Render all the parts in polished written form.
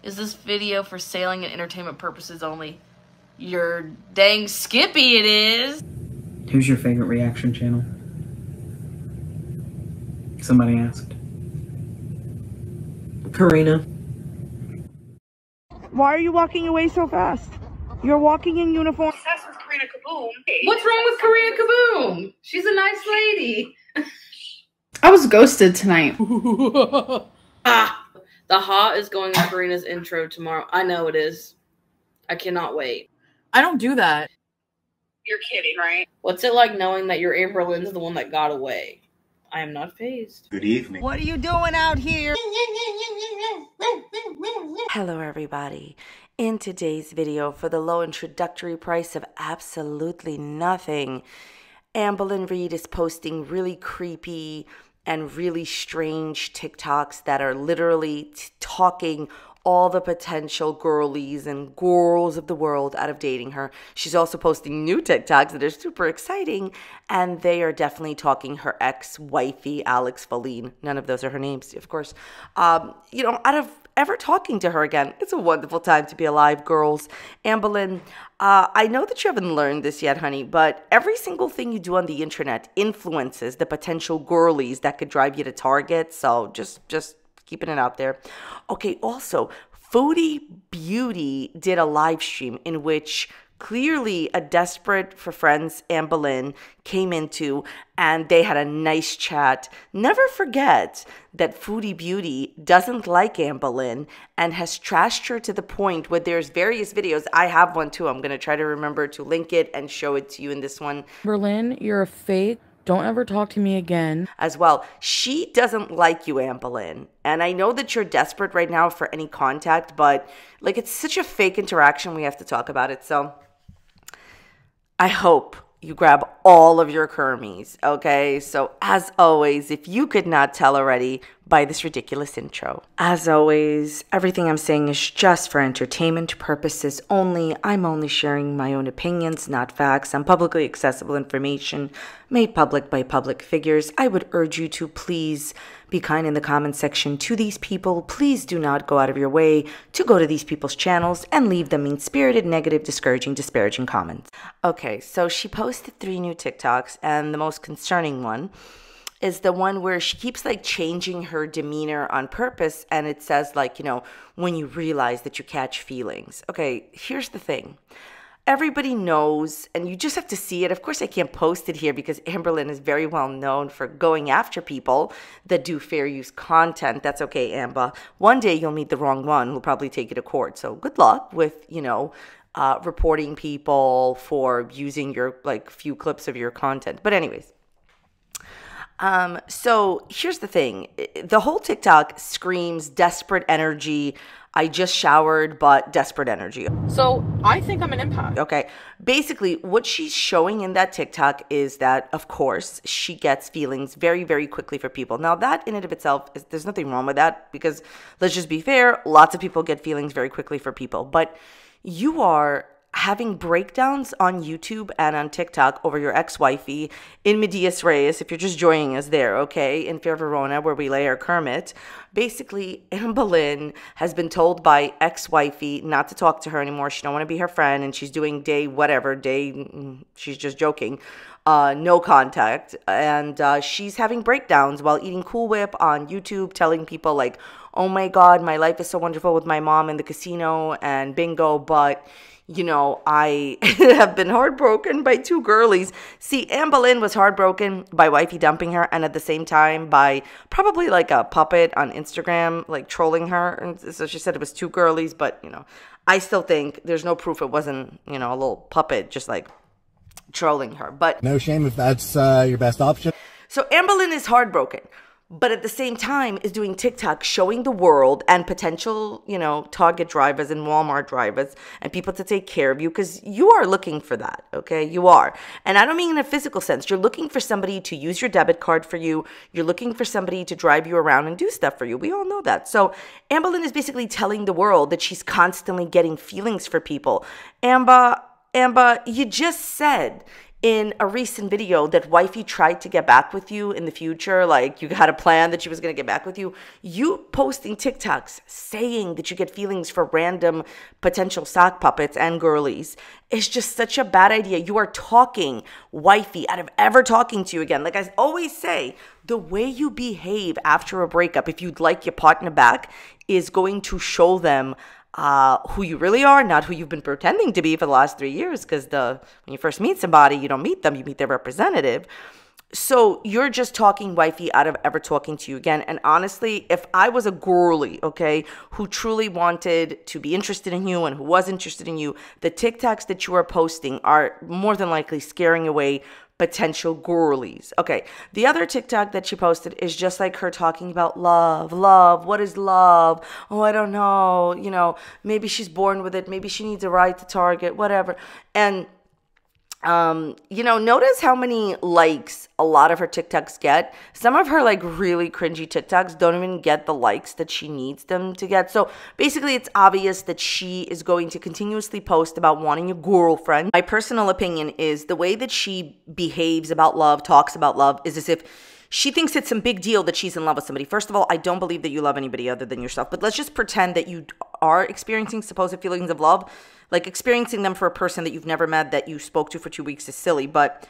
Is this video for sailing and entertainment purposes only? You're dang skippy it is. Who's your favorite reaction channel? Somebody asked. Karina. Why are you walking away so fast? You're walking in uniform. Obsessed with Karina Kaboom. What's wrong with Karina Kaboom? She's a nice lady. I was ghosted tonight. The Ha is going on Karina's intro tomorrow. I know it is. I cannot wait. I don't do that. You're kidding, right? What's it like knowing that your Amber Lynn's the one that got away? I am not fazed. Good evening. What are you doing out here? Hello everybody. In today's video, for the low introductory price of absolutely nothing, Amber Lynn Reid is posting really creepy and really strange TikToks that are literally talking all the potential girlies and girls of the world out of dating her. She's also posting new TikToks that are super exciting, and they are definitely talking her ex-wifey, Alex Folene. None of those are her names, of course. Out of ever talking to her again. It's a wonderful time to be alive, girls. Amber Lynn, I know that you haven't learned this yet, honey, but every single thing you do on the internet influences the potential girlies that could drive you to Target, so just keeping it out there. Okay, also, Foodie Beauty did a live stream in which clearly a desperate for friends Amber Lynn came into, and they had a nice chat. Never forget that Foodie Beauty doesn't like Amber Lynn and has trashed her to the point where there's various videos. I have one too. I'm going to try to remember to link it and show it to you in this one. Amber Lynn, you're a fake. Don't ever talk to me again. As well, she doesn't like you, Amber Lynn. And I know that you're desperate right now for any contact, but like it's such a fake interaction, we have to talk about it. So I hope you grab all of your Kermies, okay? So as always, if you could not tell already by this ridiculous intro, as always, everything I'm saying is just for entertainment purposes only. I'm only sharing my own opinions, not facts, and publicly accessible information made public by public figures. I would urge you to please be kind in the comment section to these people. Please do not go out of your way to go to these people's channels and leave them mean-spirited, negative, discouraging, disparaging comments. Okay, so she posted 3 new TikToks, and the most concerning one is the one where she keeps like changing her demeanor on purpose, and it says like, when you realize that you catch feelings. Okay, here's the thing. Everybody knows, and you just have to see it. Of course, I can't post it here because Amber Lynn is very well known for going after people that do fair use content. That's okay, Amber. One day you'll meet the wrong one who'll probably take you to court. So good luck with, reporting people for using your few clips of your content. But anyways. So here's the thing. The whole TikTok screams desperate energy. I just showered, but desperate energy. So I think I'm an empath. Okay. Basically, what she's showing in that TikTok is that, of course, she gets feelings very, very quickly for people. Now, that in and of itself, there's nothing wrong with that because let's just be fair. Lots of people get feelings very quickly for people, but you are having breakdowns on YouTube and on TikTok over your ex-wifey in Medias Res, if you're just joining us there, okay, in Fair Verona, where we lay our Kermit. Basically, Amber Lynn has been told by ex-wifey not to talk to her anymore. She don't want to be her friend, and she's doing she's just joking, no contact, and she's having breakdowns while eating Cool Whip on YouTube, telling people like, oh my God, my life is so wonderful with my mom in the casino and bingo, but I have been heartbroken by 2 girlies. See, Amber Lynn was heartbroken by wifey dumping her, and at the same time by probably like a puppet on Instagram, like trolling her. And so she said it was 2 girlies, but I still think there's no proof it wasn't, a little puppet just like trolling her. But No shame if that's your best option. So Amber Lynn is heartbroken, but at the same time is doing TikTok showing the world and potential, Target drivers and Walmart drivers and people to take care of you, because you are looking for that, okay? You are. And I don't mean in a physical sense. You're looking for somebody to use your debit card for you. You're looking for somebody to drive you around and do stuff for you. We all know that. So Amber Lynn is basically telling the world that she's constantly getting feelings for people. Amber, you just said in a recent video that wifey tried to get back with you in the future, like you had a plan that she was going to get back with you, you posting TikToks saying that you get feelings for random potential sock puppets and girlies is just such a bad idea. You are talking wifey out of ever talking to you again. Like I always say, the way you behave after a breakup, if you'd like your partner back, is going to show them who you really are, not who you've been pretending to be for the last 3 years. Because when you first meet somebody, you don't meet them, you meet their representative. So you're just talking wifey out of ever talking to you again. And honestly, if I was a girly, okay, who truly wanted to be interested in you and who was interested in you, the TikToks that you are posting are more than likely scaring away potential girlies. Okay, the other TikTok that she posted is just like her talking about love. What is love? Oh, I don't know. You know, maybe she's born with it. Maybe she needs a ride to Target, whatever. And you know, notice how many likes a lot of her TikToks get. Some of her like really cringy TikToks don't even get the likes that she needs them to get. So basically it's obvious that she is going to continuously post about wanting a girlfriend. My personal opinion is the way that she behaves about love, talks about love, is as if she thinks it's some big deal that she's in love with somebody. First of all, I don't believe that you love anybody other than yourself, but let's just pretend that you are experiencing supposed feelings of love. Like experiencing them for a person that you've never met, that you spoke to for 2 weeks is silly. But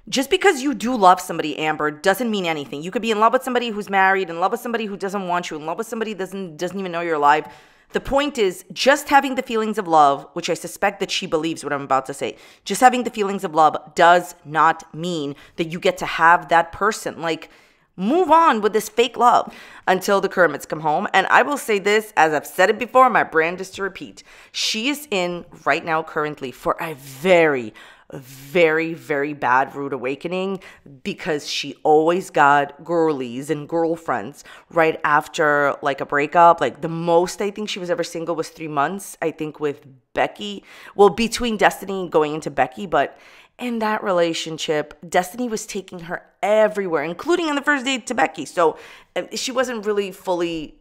just because you do love somebody, Amber, doesn't mean anything. You could be in love with somebody who's married, in love with somebody who doesn't want you, in love with somebody who doesn't even know you're alive. The point is, just having the feelings of love, which I suspect that she believes what I'm about to say, just having the feelings of love does not mean that you get to have that person. Like, move on with this fake love until the Kermits come home. And I will say this, as I've said it before, my brand is to repeat. She is in right now currently for a very, very, very bad rude awakening because she always got girlies and girlfriends right after like a breakup. Like the most I think she was ever single was 3 months, I think with Becky. Well, between Destiny going into Becky, but in that relationship, Destiny was taking her everywhere, including on the first date to Becky. So she wasn't really fully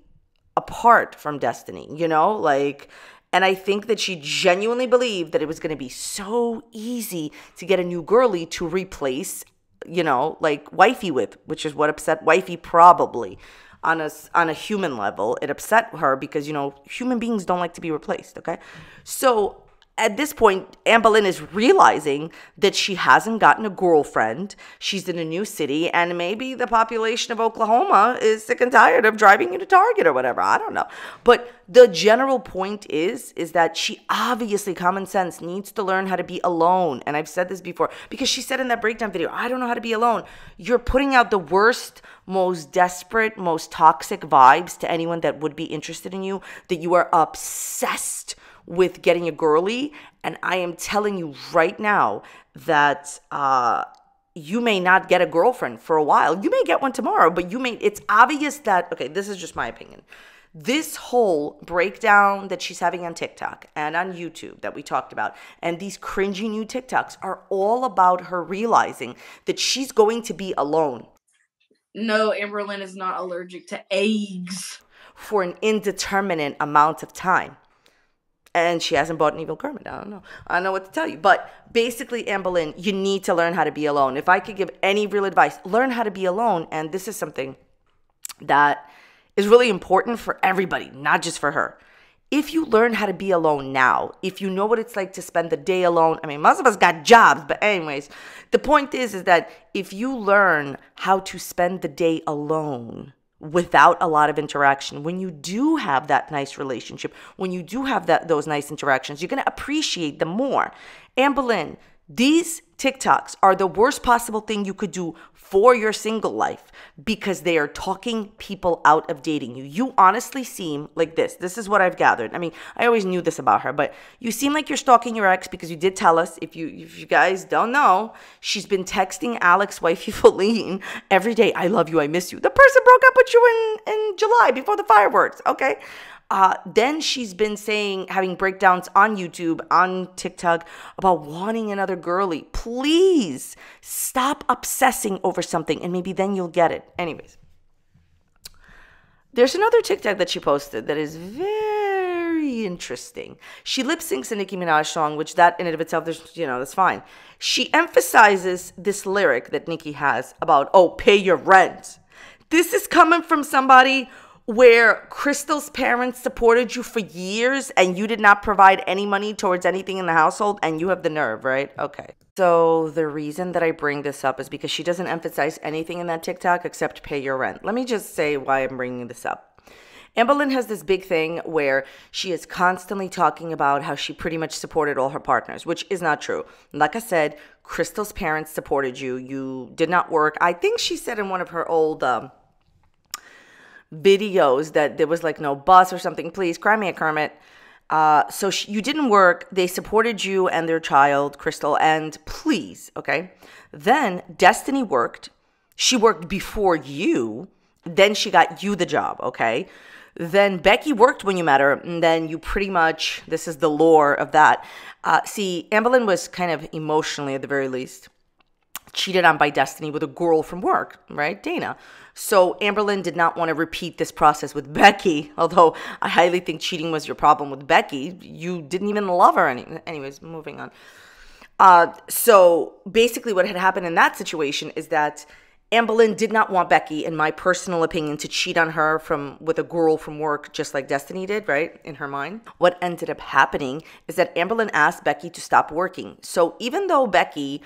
apart from Destiny, you know? Like, and I think that she genuinely believed that it was going to be so easy to get a new girly to replace, you know, like wifey with, which is what upset wifey probably. On a human level, it upset her because, you know, human beings don't like to be replaced, okay? So at this point, Amber Lynn is realizing that she hasn't gotten a girlfriend. She's in a new city, and maybe the population of Oklahoma is sick and tired of driving you to Target or whatever. I don't know. But the general point is that she obviously, common sense, needs to learn how to be alone. And I've said this before because she said in that breakdown video, I don't know how to be alone. You're putting out the worst, most desperate, most toxic vibes to anyone that would be interested in you, that you are obsessed with getting a girly. And I am telling you right now that you may not get a girlfriend for a while. You may get one tomorrow, but it's obvious that, okay, this is just my opinion. This whole breakdown that she's having on TikTok and on YouTube that we talked about, and these cringy new TikToks are all about her realizing that she's going to be alone. No, Amber Lynn is not allergic to eggs. For an indeterminate amount of time. And she hasn't bought an evil Kermit. I don't know. I don't know what to tell you. But basically, Amber Lynn, you need to learn how to be alone. If I could give any real advice, learn how to be alone. And this is something that is really important for everybody, not just for her. If you learn how to be alone now, if you know what it's like to spend the day alone, I mean, most of us got jobs, but anyways, the point is that if you learn how to spend the day alone, without a lot of interaction, when you do have that nice relationship, when you do have those nice interactions, you're going to appreciate them more. Amber Lynn, these TikToks are the worst possible thing you could do for your single life because they are talking people out of dating you. You honestly seem like this. This is what I've gathered. I mean, I always knew this about her, but you seem like you're stalking your ex because you did tell us, if you guys don't know, she's been texting Alex, wifey Feline, every day, I love you, I miss you. The person broke up with you in July before the fireworks, okay? Then she's been having breakdowns on YouTube, on TikTok about wanting another girly. Please stop obsessing over something and maybe then you'll get it. Anyways, there's another TikTok that she posted that is very interesting. She lip syncs a Nicki Minaj song, which that in and of itself, that's fine. She emphasizes this lyric that Nicki has about, oh, pay your rent. This is coming from somebody where Crystal's parents supported you for years and you did not provide any money towards anything in the household, and you have the nerve, right? Okay. So the reason that I bring this up is because she doesn't emphasize anything in that TikTok except pay your rent. Let me just say why I'm bringing this up. Amber Lynn has this big thing where she is constantly talking about how she pretty much supported all her partners, which is not true. Like I said, Crystal's parents supported you. You did not work. I think she said in one of her old videos that there was like no bus or something. Please cry me a Kermit. So you didn't work. They supported you and their child, Crystal, and please, okay? Then Destiny worked. She worked before you. Then she got you the job, okay? Then Becky worked when you met her, and then you pretty much, this is the lore of that. See, Amber Lynn was kind of emotionally, at the very least, cheated on by Destiny with a girl from work, right? Dana. So Amber Lynn did not want to repeat this process with Becky, although I highly think cheating was your problem with Becky. You didn't even love her. Anyways, moving on. So basically what had happened in that situation is that Amber Lynn did not want Becky, in my personal opinion, to cheat on her with a girl from work, just like Destiny did, right, in her mind. What ended up happening is that Amber Lynn asked Becky to stop working. So even though Becky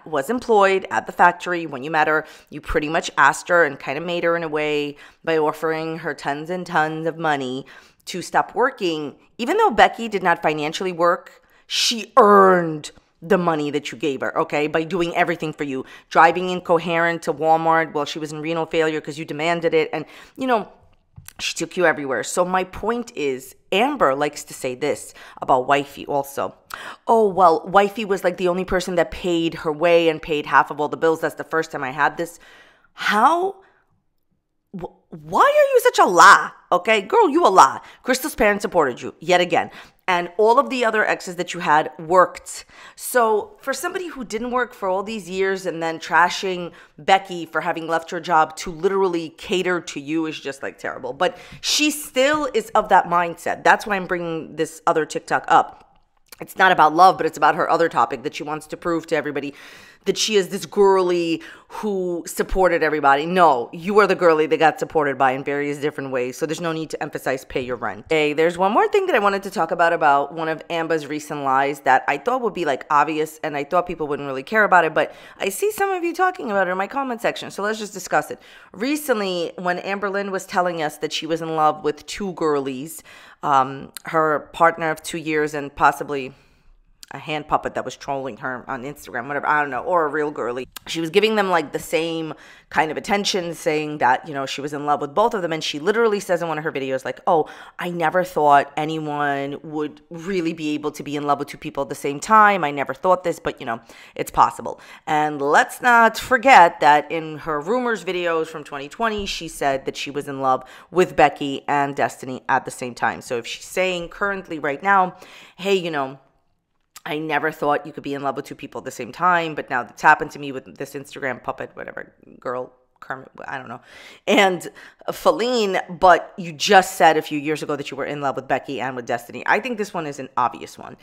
was employed at the factory when you met her, you pretty much asked her and kind of made her in a way by offering her tons and tons of money to stop working. Even though Becky did not financially work, she earned the money that you gave her, okay, by doing everything for you, driving Incoherent to Walmart while she was in renal failure because you demanded it, and she took you everywhere. So my point is, Amber likes to say this about Wifey also. Oh, well, Wifey was like the only person that paid her way and paid half of all the bills. That's the first time I had this. How? Why are you such a lie? Okay, girl, you a lie. Crystal's parents supported you yet again. And all of the other exes that you had worked. So for somebody who didn't work for all these years and then trashing Becky for having left her job to literally cater to you is just like terrible. But she still is of that mindset. That's why I'm bringing this other TikTok up. It's not about love, but it's about her other topic that she wants to prove to everybody that she is this girly who supported everybody. No, you are the girly that got supported by in various different ways. So there's no need to emphasize pay your rent. Hey, there's one more thing that I wanted to talk about one of Amber's recent lies that I thought would be like obvious and I thought people wouldn't really care about it. But I see some of you talking about it in my comment section. So let's just discuss it. Recently, when Amber Lynn was telling us that she was in love with two girlies, her partner of 2 years and possibly a hand puppet that was trolling her on Instagram, whatever, I don't know, or a real girly. She was giving them like the same kind of attention, saying that, she was in love with both of them. And she literally says in one of her videos, like, oh, I never thought anyone would really be able to be in love with two people at the same time. I never thought this, but it's possible. And let's not forget that in her rumors videos from 2020, she said that she was in love with Becky and Destiny at the same time. So if she's saying currently right now, hey, I never thought you could be in love with two people at the same time, but now it's happened to me with this Instagram puppet, whatever, girl, Kermit, I don't know, and Feline, but you just said a few years ago that you were in love with Becky and with Destiny. I think this one is an obvious one.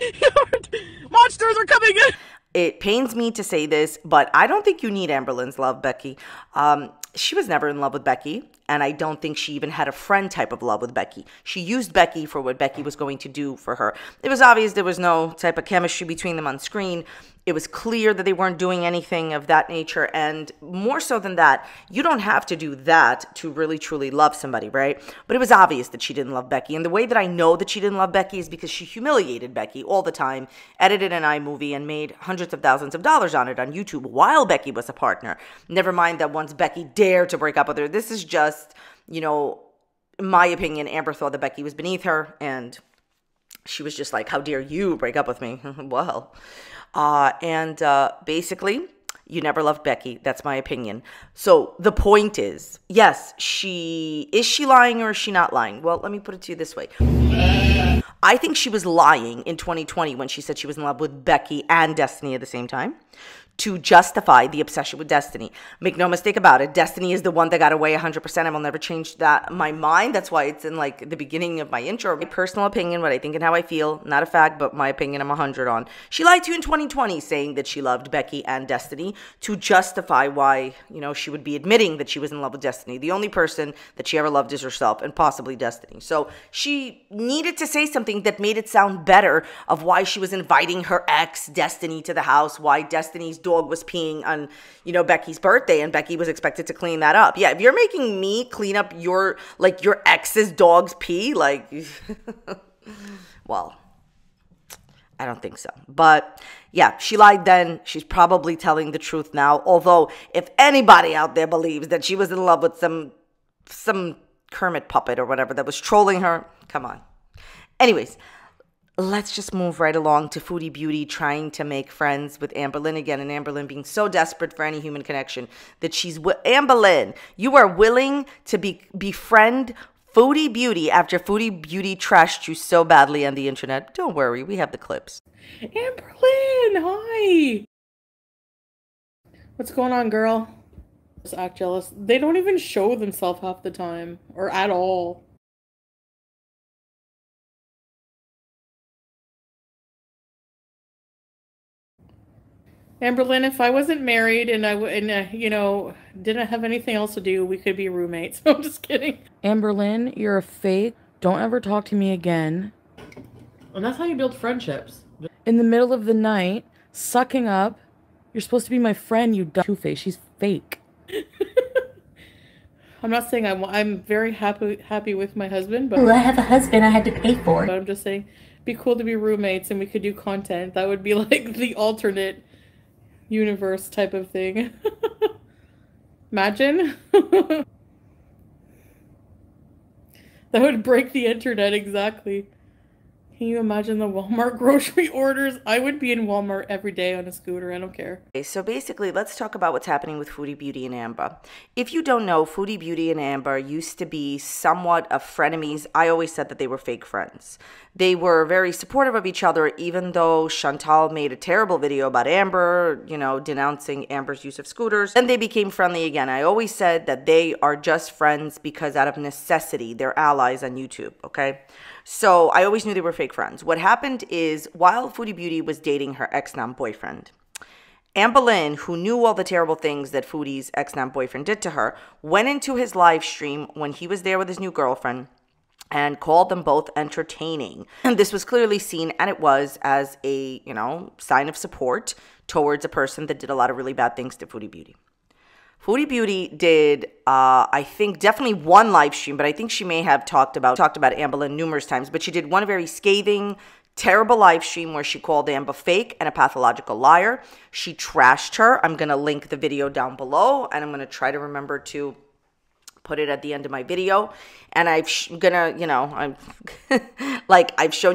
Monsters are coming in! It pains me to say this, but I don't think you need Amber Lynn's love, Becky. She was never in love with Becky, and I don't think she even had a friend type of love with Becky. She used Becky for what Becky was going to do for her. It was obvious there was no type of chemistry between them on screen. It was clear that they weren't doing anything of that nature, and more so than that, you don't have to do that to really truly love somebody, right? But it was obvious that she didn't love Becky, and the way that I know that she didn't love Becky is because she humiliated Becky all the time, edited an iMovie, and made hundreds of thousands of dollars on it on YouTube while Becky was a partner. Never mind that once Becky dared to break up with her. This is just, in my opinion, Amber thought that Becky was beneath her, and she was just like, how dare you break up with me? Well, basically, you never loved Becky. That's my opinion. So the point is, yes, is she lying or is she not lying? Well, let me put it to you this way. I think she was lying in 2020 when she said she was in love with Becky and Destiny at the same time. to justify the obsession with Destiny. Make no mistake about it. Destiny is the one that got away 100%. I will never change that my mind. That's why it's in like the beginning of my intro. My personal opinion, what I think and how I feel, not a fact, but my opinion I'm 100 on. She lied to you in 2020 saying that she loved Becky and Destiny to justify why, she would be admitting that she was in love with Destiny. The only person that she ever loved is herself and possibly Destiny. So she needed to say something that made it sound better of why she was inviting her ex Destiny to the house, why Destiny's dog was peeing on, Becky's birthday and Becky was expected to clean that up. Yeah, if you're making me clean up your ex's dog's pee, well, I don't think so. But yeah, she lied then. She's probably telling the truth now. Although if anybody out there believes that she was in love with some Kermit puppet or whatever that was trolling her, come on. Anyways, let's just move right along to Foodie Beauty trying to make friends with Amberlynn again, and Amberlynn being so desperate for any human connection that Amberlynn, you are willing to befriend Foodie Beauty after Foodie Beauty trashed you so badly on the internet. Don't worry, we have the clips. Amberlynn, hi. What's going on, girl? Just act jealous. They don't even show themselves half the time, or at all. Amberlynn, if I wasn't married and didn't have anything else to do, we could be roommates. I'm just kidding. Amberlynn, you're a fake. Don't ever talk to me again. And that's how you build friendships. In the middle of the night, sucking up. You're supposed to be my friend, you dumb two-face. She's fake. I'm not saying I'm very happy with my husband, but I have a husband I had to pay for. But I'm just saying, it'd be cool to be roommates and we could do content. That would be like the alternate universe type of thing. Imagine. That would break the internet, exactly. Can you imagine the Walmart grocery orders? I would be in Walmart every day on a scooter. I don't care. Okay, so basically, let's talk about what's happening with Foodie Beauty and Amber. If you don't know, Foodie Beauty and Amber used to be somewhat of frenemies. I always said that they were fake friends. They were very supportive of each other, even though Chantal made a terrible video about Amber, denouncing Amber's use of scooters. Then they became friendly again. I always said that they are just friends because out of necessity, they're allies on YouTube, okay? So I always knew they were fake friends. What happened is, while Foodie Beauty was dating her ex-boyfriend, Amberlynn, who knew all the terrible things that Foodie's ex-boyfriend did to her, went into his live stream when he was there with his new girlfriend and called them both entertaining. And this was clearly seen, and it was, as a, sign of support towards a person that did a lot of really bad things to Foodie Beauty. Foodie Beauty did, I think, definitely one live stream, but I think she may have talked about Amberlynn numerous times, but she did one very scathing, terrible live stream where she called Amber fake and a pathological liar. She trashed her. I'm going to link the video down below, and I'm going to try to remember to put it at the end of my video. And I've shown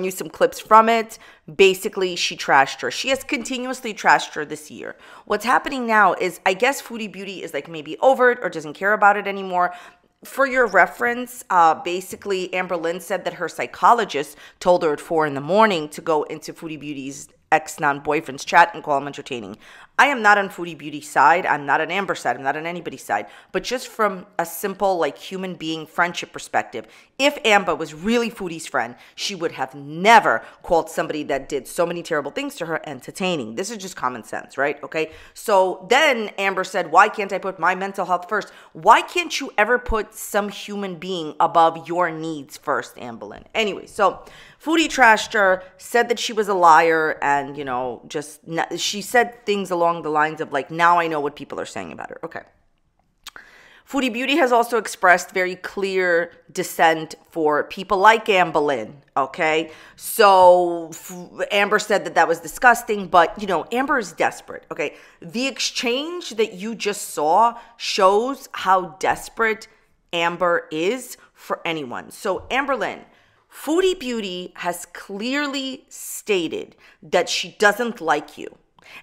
you some clips from it. Basically, she trashed her. She has continuously trashed her this year. What's happening now is, I guess Foodie Beauty is maybe over it or doesn't care about it anymore. For your reference, basically, Amberlynn said that her psychologist told her at 4 a.m. to go into Foodie Beauty's ex-boyfriend's chat and call him entertaining. I am not on Foodie Beauty's side. I'm not on Amber's side. I'm not on anybody's side. But just from a simple, human being friendship perspective, if Amber was really Foodie's friend, she would have never called somebody that did so many terrible things to her entertaining. This is just common sense, right? Okay? So then Amber said, why can't I put my mental health first? Why can't you ever put some human being above your needs first, Amberlynn? Anyway, so Foodie trashed her, said that she was a liar, and, she said things along the lines of, now I know what people are saying about her. Okay. Foodie Beauty has also expressed very clear dissent for people like Amberlynn, okay? So Amber said that was disgusting, but, Amber is desperate, okay? The exchange that you just saw shows how desperate Amber is for anyone. So Amberlynn, Foodie Beauty has clearly stated that she doesn't like you.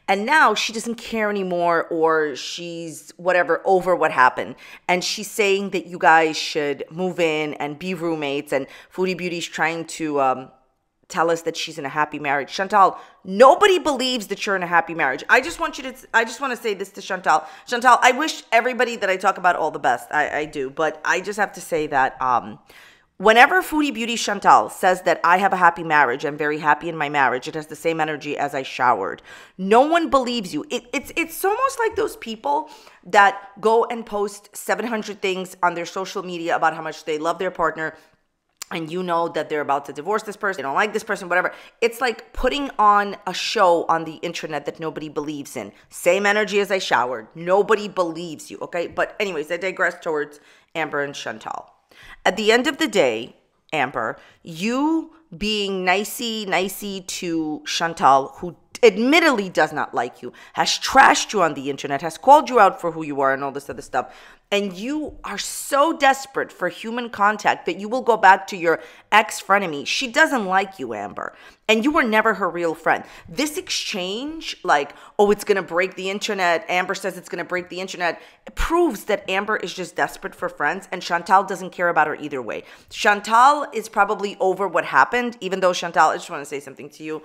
And now she doesn't care anymore, or she's over what happened. And she's saying that you guys should move in and be roommates. And Foodie Beauty's trying to tell us that she's in a happy marriage. Chantal, nobody believes that you're in a happy marriage. I just want to say this to Chantal. Chantal, I wish everybody that I talk about all the best. I do. But I just have to say that whenever Foodie Beauty Chantal says that I have a happy marriage, I'm very happy in my marriage, it has the same energy as I showered. No one believes you. It's almost like those people that go and post 700 things on their social media about how much they love their partner, and you know that they're about to divorce this person, they don't like this person, whatever. It's like putting on a show on the internet that nobody believes in. Same energy as I showered. Nobody believes you, okay? But anyways, I digress towards Amber and Chantal. At the end of the day, Amber, you being nicey to Chantal, who admittedly does not like you, has trashed you on the internet, has called you out for who you are and all this other stuff, and you are so desperate for human contact that you will go back to your ex-frenemy. She doesn't like you, Amber, and you were never her real friend. This exchange, like, oh, it's going to break the internet, Amber says it's going to break the internet, it proves that Amber is just desperate for friends, and Chantal doesn't care about her either way. Chantal is probably over what happened, even though Chantal, I just want to say something to you,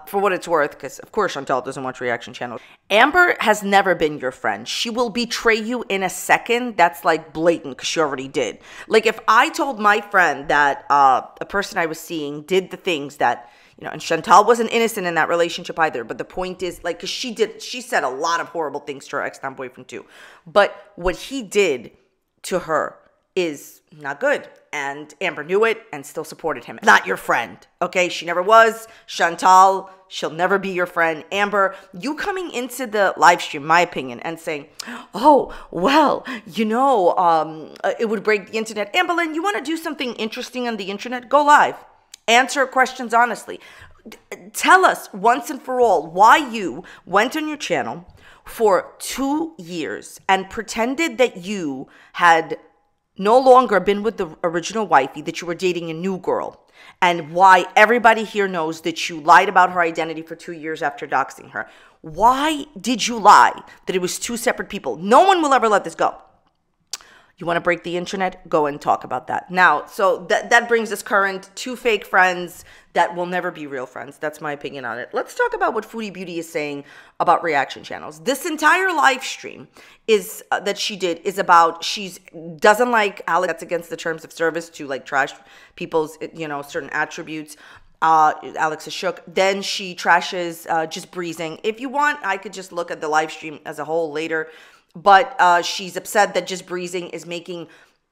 for what it's worth, because of course Chantal doesn't watch reaction channels. Amber has never been your friend. She will betray you in a second. That's like blatant, because she already did. Like, if I told my friend that a person I was seeing did the things that, you know, and Chantal wasn't innocent in that relationship either, but the point is, like, because she said a lot of horrible things to her ex-boyfriend too, but what he did to her is not good, and Amber knew it and still supported him. Not your friend, okay? She never was. Chantal, she'll never be your friend. Amber, you coming into the live stream, my opinion, and saying, oh, well, you know, it would break the internet. Amberlynn, you want to do something interesting on the internet? Go live. Answer questions honestly. Tell us once and for all why you went on your channel for 2 years and pretended that you had no longer been with the original wifey, that you were dating a new girl, and why everybody here knows that you lied about her identity for 2 years after doxing her. Why did you lie that it was 2 separate people? No one will ever let this go. You want to break the internet? Go and talk about that. Now, so that brings us current, 2 fake friends that will never be real friends. That's my opinion on it. Let's talk about what Foodie Beauty is saying about reaction channels. This entire live stream is that she did is about doesn't like Alex. That's against the terms of service to like trash people's, you know, certain attributes. Alex is shook. Then she trashes Just Breezing. If you want, I could just look at the live stream as a whole later. But she's upset that Just Breezing is making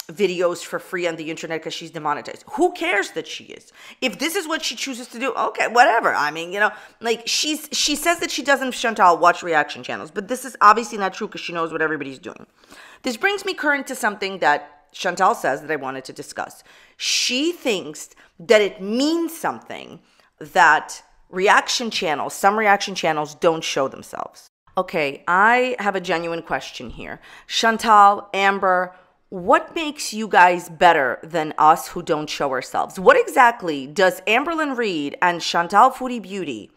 videos for free on the internet because she's demonetized. Who cares that she is? If this is what she chooses to do, okay, whatever. I mean, you know, like she says that she doesn't, Chantal, watch reaction channels, but this is obviously not true because she knows what everybody's doing. This brings me current to something that Chantal says that I wanted to discuss. She thinks that it means something that some reaction channels don't show themselves. Okay, I have a genuine question here. Chantal, Amber, what makes you guys better than us who don't show ourselves? What exactly does Amberlynn Reid and Chantal Foodie Beauty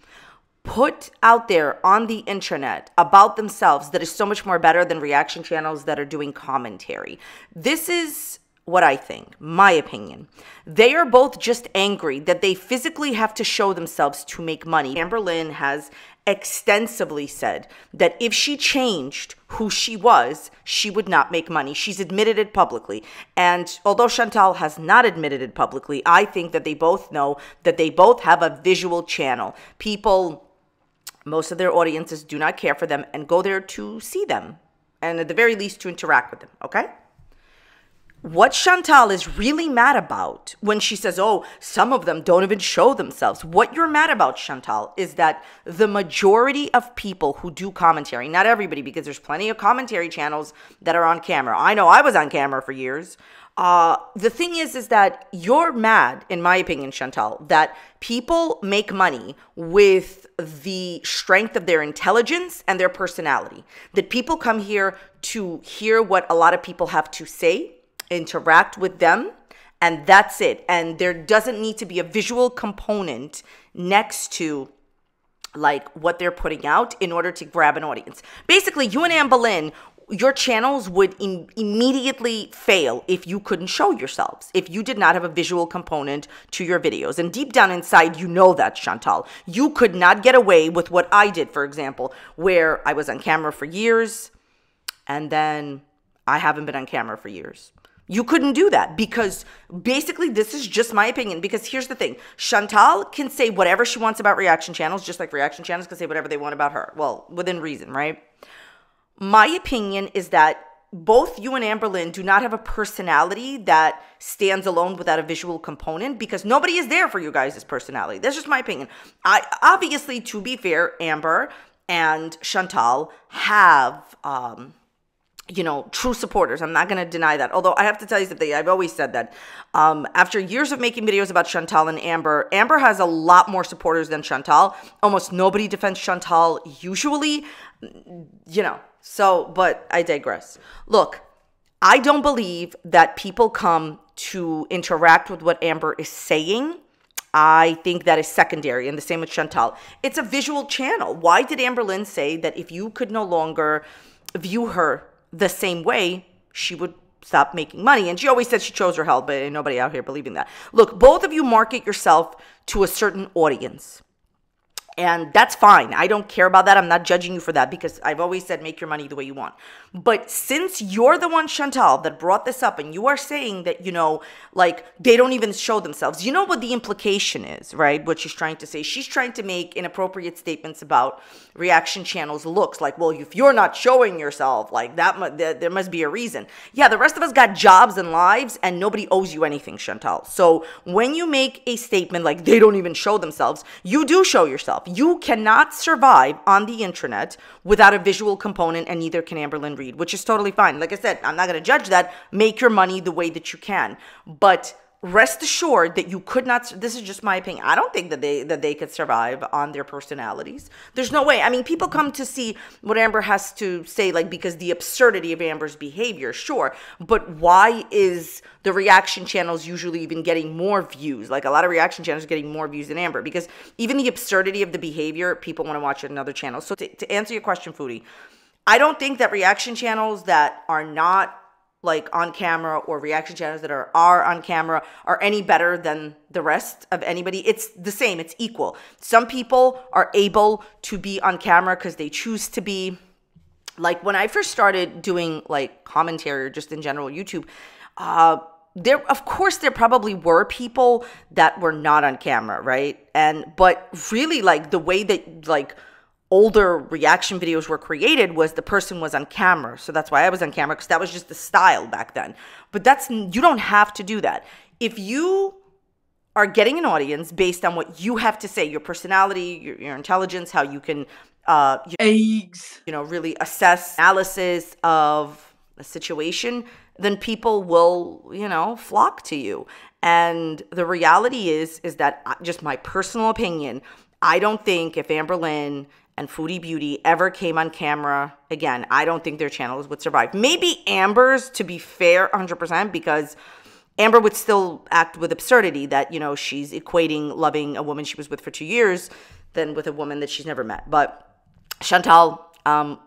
put out there on the internet about themselves that is so much more better than reaction channels that are doing commentary? This is what I think, my opinion. They are both just angry that they physically have to show themselves to make money. Amberlynn has extensively said that if she changed who she was, she would not make money. She's admitted it publicly. And although Chantal has not admitted it publicly, I think that they both know that they both have a visual channel. People, most of their audiences do not care for them and go there to see them, and at the very least to interact with them, okay? What Chantal is really mad about when she says, oh, some of them don't even show themselves. What you're mad about, Chantal, is that the majority of people who do commentary, not everybody, because there's plenty of commentary channels that are on camera. I know I was on camera for years. The thing is that you're mad, in my opinion, Chantal, that people make money with the strength of their intelligence and their personality. That people come here to hear what a lot of people have to say, interact with them, and that's it. And there doesn't need to be a visual component next to like what they're putting out in order to grab an audience. Basically, you and Amberlynn your channels would immediately fail if you couldn't show yourselves, if you did not have a visual component to your videos. And deep down inside, you know that, Chantal. You could not get away with what I did, for example, where I was on camera for years and then I haven't been on camera for years. You couldn't do that because basically this is just my opinion, because here's the thing. Chantal can say whatever she wants about reaction channels, just like reaction channels can say whatever they want about her. Well, within reason, right? My opinion is that both you and Amberlynn do not have a personality that stands alone without a visual component, because nobody is there for you guys' personality. That's just my opinion. Obviously, to be fair, Amber and Chantal have, true supporters. I'm not going to deny that. Although I have to tell you something. I've always said that. After years of making videos about Chantal and Amber, Amber has a lot more supporters than Chantal. Almost nobody defends Chantal usually, So, but I digress. Look, I don't believe that people come to interact with what Amber is saying. I think that is secondary, and the same with Chantal. It's a visual channel. Why did Amberlynn say that if you could no longer view her the same way, she would stop making money? And she always said she chose her health, but ain't nobody out here believing that. Look, both of you market yourself to a certain audience. And that's fine. I don't care about that. I'm not judging you for that, because I've always said make your money the way you want. But since you're the one, Chantal, that brought this up, and you are saying that, they don't even show themselves. You know what the implication is, right? What she's trying to say. She's trying to make inappropriate statements about reaction channels' looks. Like, well, if you're not showing yourself, like there must be a reason. Yeah, the rest of us got jobs and lives, and nobody owes you anything, Chantal. So when you make a statement like they don't even show themselves, you do show yourself. You cannot survive on the internet without a visual component, and neither can Amberlynn Reid, which is totally fine. Like I said, I'm not going to judge that. Make your money the way that you can. But rest assured that you could not, this is just my opinion. I don't think that they could survive on their personalities. There's no way. I mean, people come to see what Amber has to say, because the absurdity of Amber's behavior, sure. But why is the reaction channels usually even getting more views? Like, a lot of reaction channels are getting more views than Amber, because even the absurdity of the behavior, people want to watch it on another channel. So to answer your question, Foodie, I don't think that reaction channels that are not on camera, or reaction channels that are on camera, are any better than the rest of anybody. It's the same. It's equal. Some people are able to be on camera because they choose to be. Like, when I first started doing commentary, or just in general YouTube, of course there probably were people that were not on camera, right? But really, the way that older reaction videos were created was the person was on camera. So that's why I was on camera, because that was just the style back then. But you don't have to do that. If you are getting an audience based on what you have to say, your personality, your intelligence, how you can really assess analysis of a situation, then people will, flock to you. And the reality is that, just my personal opinion, I don't think if Amberlynn and Foodie Beauty ever came on camera again, I don't think their channels would survive. Maybe Amber's, to be fair, 100%, because Amber would still act with absurdity that, she's equating loving a woman she was with for 2 years than with a woman that she's never met. But Chantal,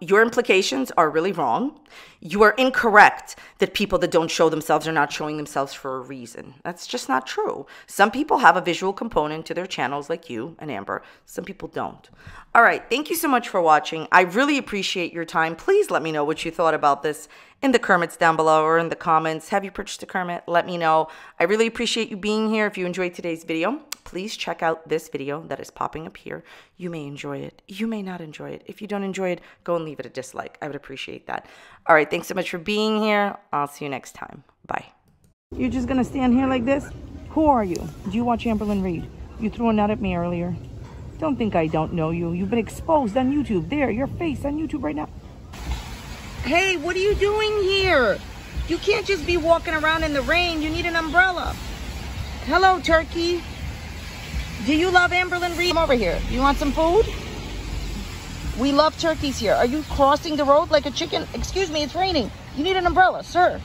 your implications are really wrong. You are incorrect that people that don't show themselves are not showing themselves for a reason. That's just not true. Some people have a visual component to their channels, like you and Amber. Some people don't. All right. Thank you so much for watching. I really appreciate your time. Please let me know what you thought about this in the Kermits down below, or in the comments. Have you purchased a Kermit? Let me know. I really appreciate you being here. If you enjoyed today's video, please check out this video that is popping up here. You may enjoy it. You may not enjoy it. If you don't enjoy it, go and leave it a dislike. I would appreciate that. All right. Thanks so much for being here. I'll see you next time. Bye. You're just gonna stand here like this? Who are you? Do you watch Amberlynn Reid? You threw a nut at me earlier. Don't think I don't know you. You've been exposed on YouTube. There, your face on YouTube right now. Hey, what are you doing here? You can't just be walking around in the rain. You need an umbrella. Hello, turkey. Do you love Amberlynn Reid? Come over here. You want some food? We love turkeys here. Are you crossing the road like a chicken? Excuse me, it's raining. You need an umbrella, sir.